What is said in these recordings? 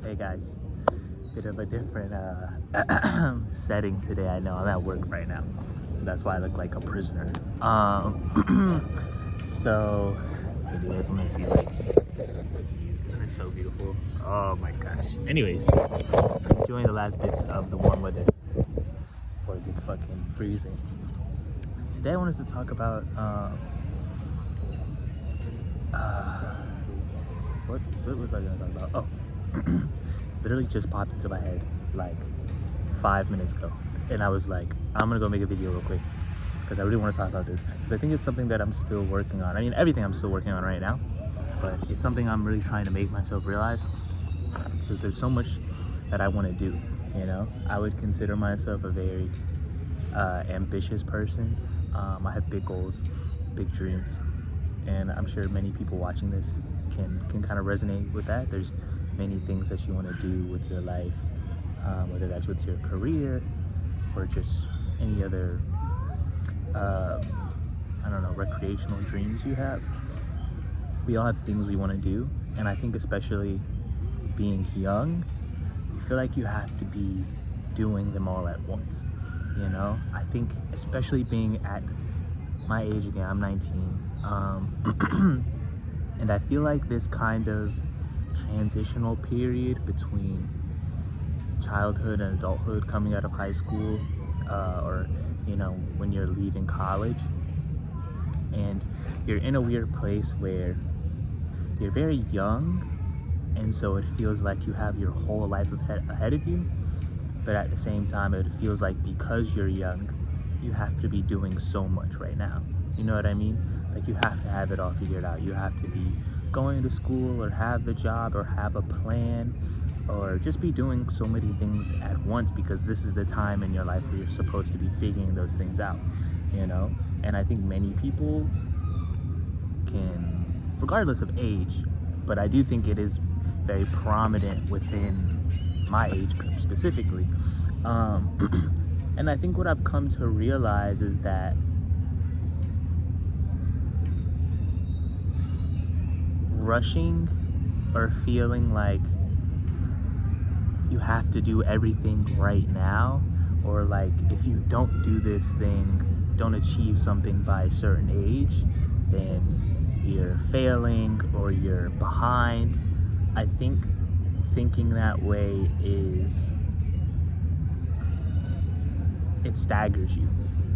Hey guys, bit of a different setting today. I know I'm at work right now, so that's why I look like a prisoner. So, hey, do you guys want to see isn't it so beautiful? Oh my gosh. Anyways, enjoying the last bits of the warm weather before it gets fucking freezing. Today I wanted to talk about what was I gonna talk about? Oh. Literally just popped into my head like 5 minutes ago, and I was like, I'm gonna go make a video real quick because I really want to talk about this because I think it's something that I'm still working on. I mean, everything I'm still working on right now, but it's something I'm really trying to make myself realize because there's so much that I want to do. You know, I would consider myself a very ambitious person. I have big goals, big dreams, and I'm sure many people watching this can kind of resonate with that. There's many things that you want to do with your life, whether that's with your career or just any other I don't know, recreational dreams you have. We all have things we want to do, and I think especially being young, you feel like you have to be doing them all at once. You know, I think especially being at my age again, I'm 19, and I feel like this kind of transitional period between childhood and adulthood, coming out of high school, or you know, when you're leaving college, and you're in a weird place where you're very young, and so it feels like you have your whole life ahead of you, but at the same time it feels like because you're young you have to be doing so much right now. You know what I mean? Like you have to have it all figured out. You have to be going to school or have the job or have a plan or just be doing so many things at once because this is the time in your life where you're supposed to be figuring those things out, you know? And I think many people can, regardless of age, but I do think it is very prominent within my age group specifically. And I think what I've come to realize is that rushing or feeling like you have to do everything right now, or like if you don't do this thing, don't achieve something by a certain age, then you're failing or you're behind. I think thinking that way it staggers you,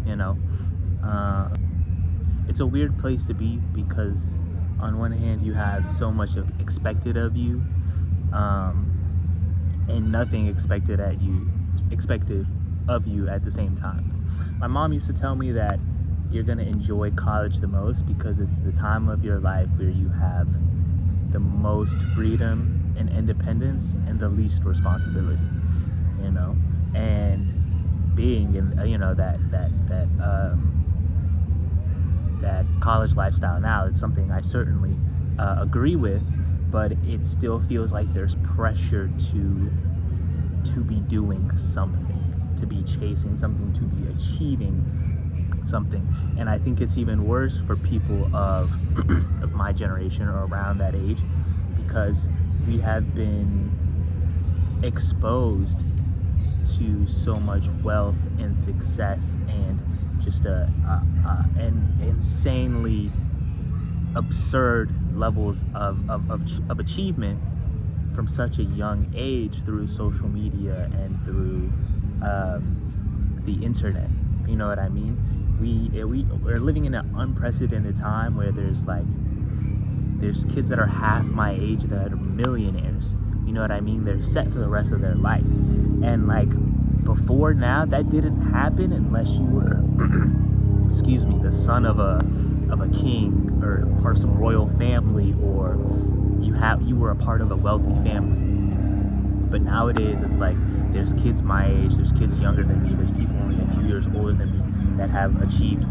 you know? It's a weird place to be because on one hand you have so much expected of you, and nothing expected of you at the same time. My mom used to tell me that you're gonna enjoy college the most because it's the time of your life where you have the most freedom and independence and the least responsibility, you know? And being in, you know, that college lifestyle now, it's something I certainly agree with, but it still feels like there's pressure to be doing something, to be chasing something, to be achieving something. And I think it's even worse for people of my generation or around that age because we have been exposed to so much wealth and success and just an insanely absurd levels of achievement from such a young age through social media and through the internet. You know what I mean? We're living in an unprecedented time where there's kids that are half my age that are millionaires. You know what I mean? They're set for the rest of their life. And like before now, that didn't happen unless you were excuse me, the son of a king or part of some royal family, or you were a part of a wealthy family. But nowadays it's like there's kids my age, there's kids younger than me, there's people only a few years older than me that have achieved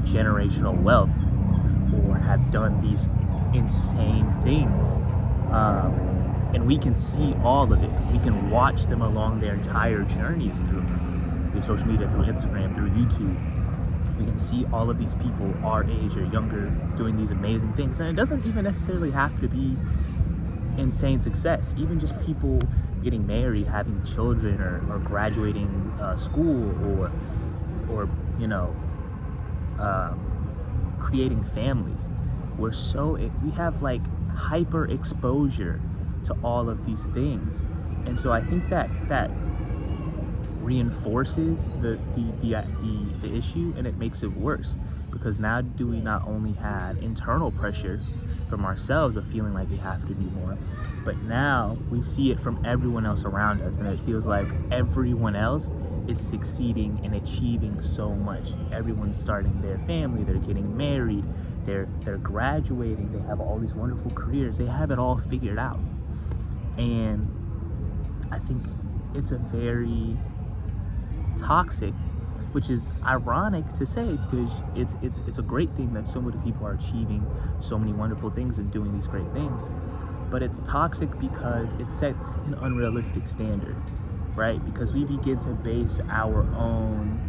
generational wealth or have done these insane things. And we can see all of it. We can watch them along their entire journeys through social media, through Instagram, through YouTube. We can see all of these people our age or younger doing these amazing things. And it doesn't even necessarily have to be insane success. Even just people getting married, having children, or graduating school, or creating families. We have like hyper exposure to all of these things, and so I think that reinforces the issue, and it makes it worse, because now do we not only have internal pressure from ourselves of feeling like we have to do more, but now we see it from everyone else around us, and it feels like everyone else is succeeding and achieving so much. Everyone's starting their family, they're getting married, they're graduating, they have all these wonderful careers, they have it all figured out. And I think it's a very toxic, which is ironic to say, because it's a great thing that so many people are achieving so many wonderful things and doing these great things, but it's toxic because it sets an unrealistic standard, right? Because we begin to base our own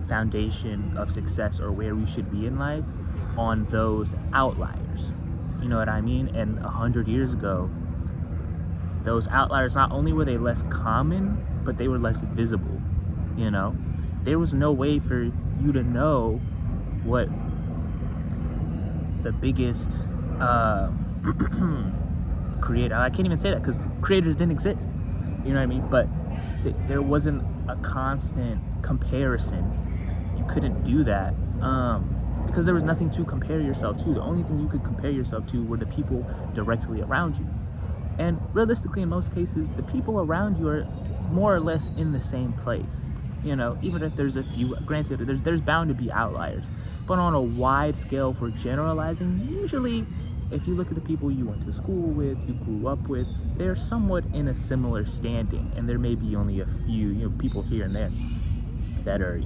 foundation of success, or where we should be in life, on those outliers. You know what I mean? And 100 years ago, those outliers, not only were they less common, but they were less visible. There was no way for you to know what the biggest creator, I can't even say that because creators didn't exist, you know what I mean? But there wasn't a constant comparison. You couldn't do that because there was nothing to compare yourself to. The only thing you could compare yourself to were the people directly around you. And realistically, in most cases, the people around you are more or less in the same place. Even if there's a few, granted, there's bound to be outliers, but on a wide scale, for generalizing, usually, if you look at the people you went to school with, you grew up with, they're somewhat in a similar standing, and there may be only a few, people here and there that are,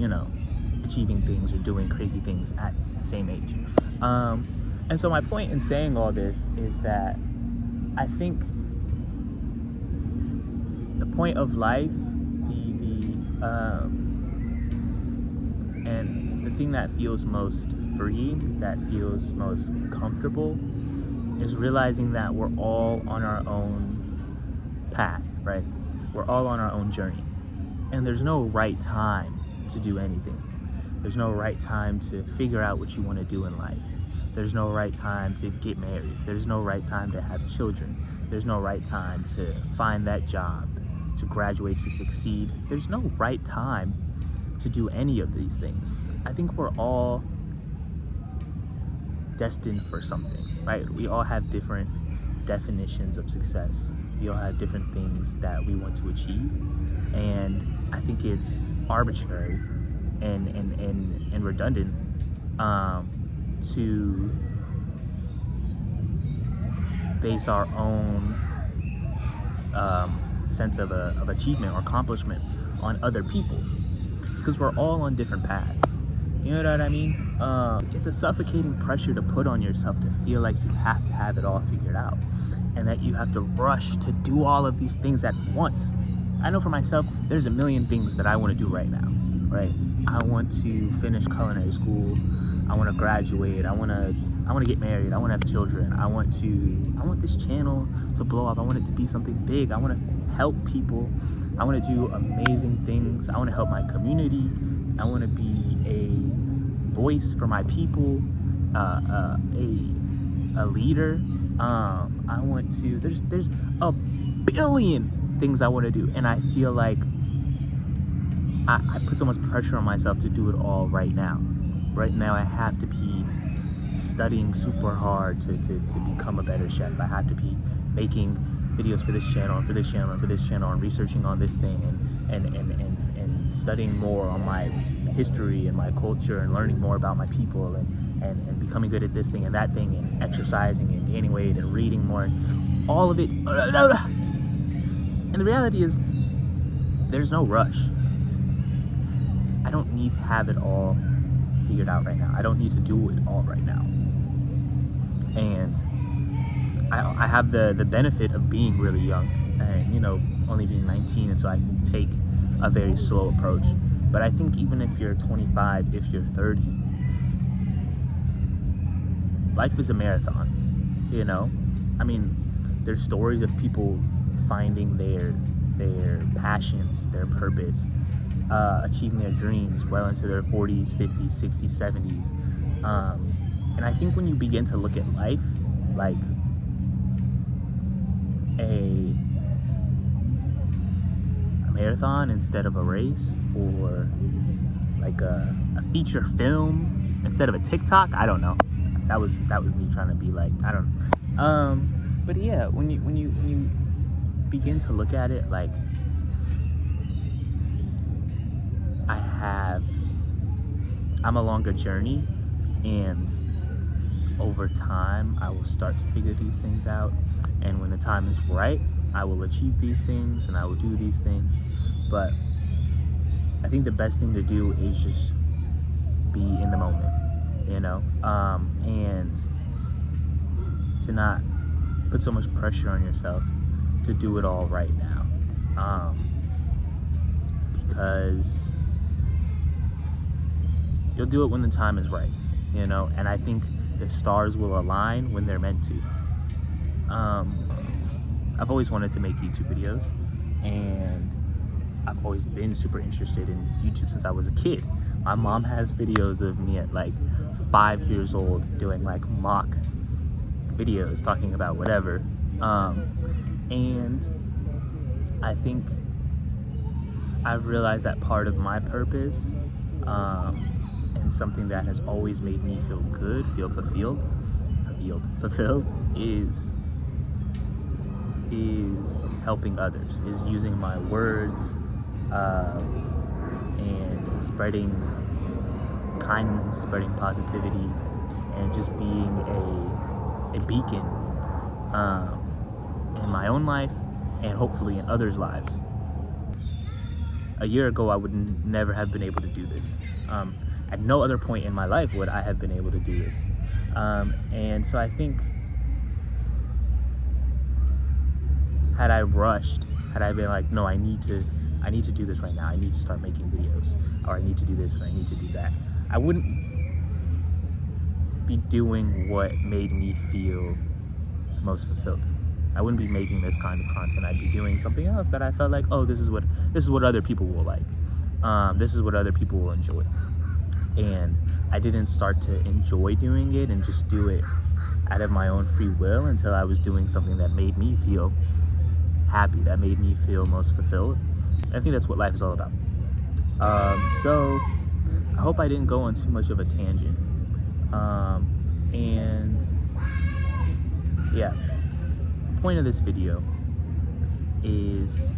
achieving things or doing crazy things at the same age. And so my point in saying all this is that I think the point of life, and the thing that feels most free, that feels most comfortable, is realizing that we're all on our own path, right? We're all on our own journey, and there's no right time to do anything. There's no right time to figure out what you want to do in life. There's no right time to get married. There's no right time to have children. There's no right time to find that job, to graduate, to succeed. There's no right time to do any of these things. I think we're all destined for something, right? We all have different definitions of success. We all have different things that we want to achieve, and I think it's arbitrary and redundant to base our own sense of achievement or accomplishment on other people, because we're all on different paths. You know what I mean? It's a suffocating pressure to put on yourself to feel like you have to have it all figured out, and that you have to rush to do all of these things at once. I know for myself, there's a million things that I want to do right now, right? I want to finish culinary school. I want to graduate. I want to get married. I want to have children. I want this channel to blow up. I want it to be something big. I want to help people. I want to do amazing things. I want to help my community. I want to be a voice for my people, a leader. I want to. There's a billion things I want to do, and I feel like I put so much pressure on myself to do it all right now. Right now, I have to be studying super hard to become a better chef. I have to be making videos for this channel, and for this channel, and for this channel, and researching on this thing, and studying more on my history and my culture, and learning more about my people, and becoming good at this thing and that thing, and exercising and gaining weight and reading more, and all of it. And the reality is, there's no rush. I don't need to have it all figured out right now. I don't need to do it all right now. And I have the benefit of being really young, and only being 19, and so I can take a very slow approach. But I think even if you're 25, if you're 30, life is a marathon. I mean, There's stories of people finding their passions, their purpose, achieving their dreams well into their 40s, 50s, 60s, 70s. And I think when you begin to look at life like a marathon instead of a race, or like a feature film instead of a TikTok, I don't know. That was me trying to be like, I don't know. But yeah, when you begin to look at it, like, I'm along a journey, and over time I will start to figure these things out, and when the time is right, I will achieve these things and I will do these things. But I think the best thing to do is just be in the moment, you know, and to not put so much pressure on yourself to do it all right now, because you'll do it when the time is right, you know, and I think the stars will align when they're meant to. I've always wanted to make YouTube videos, and I've always been super interested in YouTube since I was a kid. My mom has videos of me at like 5 years old doing like mock videos talking about whatever. And I think I've realized that part of my purpose, and something that has always made me feel good, feel fulfilled, is helping others, is using my words, and spreading kindness, spreading positivity, and just being a beacon in my own life and hopefully in others' lives. A year ago, I would never have been able to do this. At no other point in my life would I have been able to do this. And so I think, had I rushed, had I been like, no, I need to do this right now, I need to start making videos, or I need to do this and I need to do that, I wouldn't be doing what made me feel most fulfilled. I wouldn't be making this kind of content. I'd be doing something else that I felt like, oh, this is what other people will like. This is what other people will enjoy. And I didn't start to enjoy doing it and just do it out of my own free will until I was doing something that made me feel happy, that made me feel most fulfilled. And I think that's what life is all about. So I hope I didn't go on too much of a tangent. And yeah, the point of this video is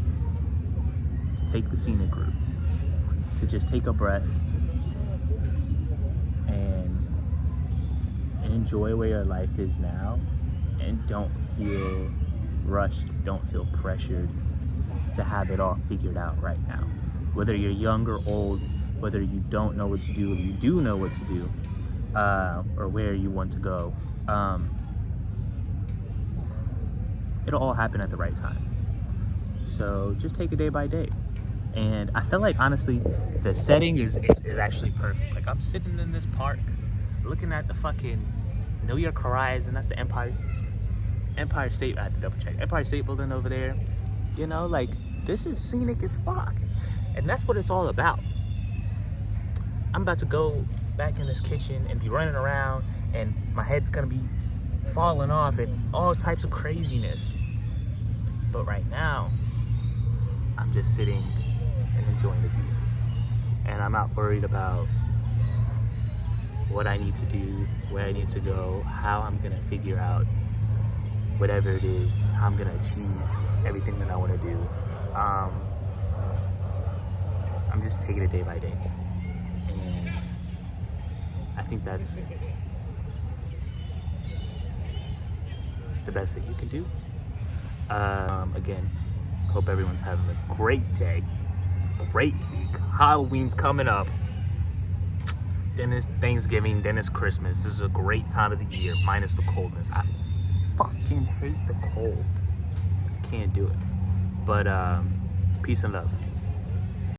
to take the scenic route, to just take a breath and enjoy where your life is now, and don't feel rushed, don't feel pressured to have it all figured out right now. Whether you're young or old, whether you don't know what to do or you do know what to do, or where you want to go, it'll all happen at the right time. So just take it day by day. And I feel like, honestly, the setting is actually perfect. Like, I'm sitting in this park looking at the fucking New York horizon. That's the Empire State, I had to double check, Empire State Building over there. You know, like, this is scenic as fuck, and that's what it's all about. I'm about to go back in this kitchen and be running around, and my head's gonna be falling off and all types of craziness. But right now, I'm just sitting and enjoying the view, and I'm not worried about what I need to do, where I need to go, how I'm gonna figure out whatever it is, how I'm gonna achieve everything that I want to do. I'm just taking it day by day, and I think that's the best that you can do. Again, hope everyone's having a great day, great week. Halloween's coming up, then it's Thanksgiving, then it's Christmas. This is a great time of the year, minus the coldness. I fucking hate the cold. Can't do it. But peace and love.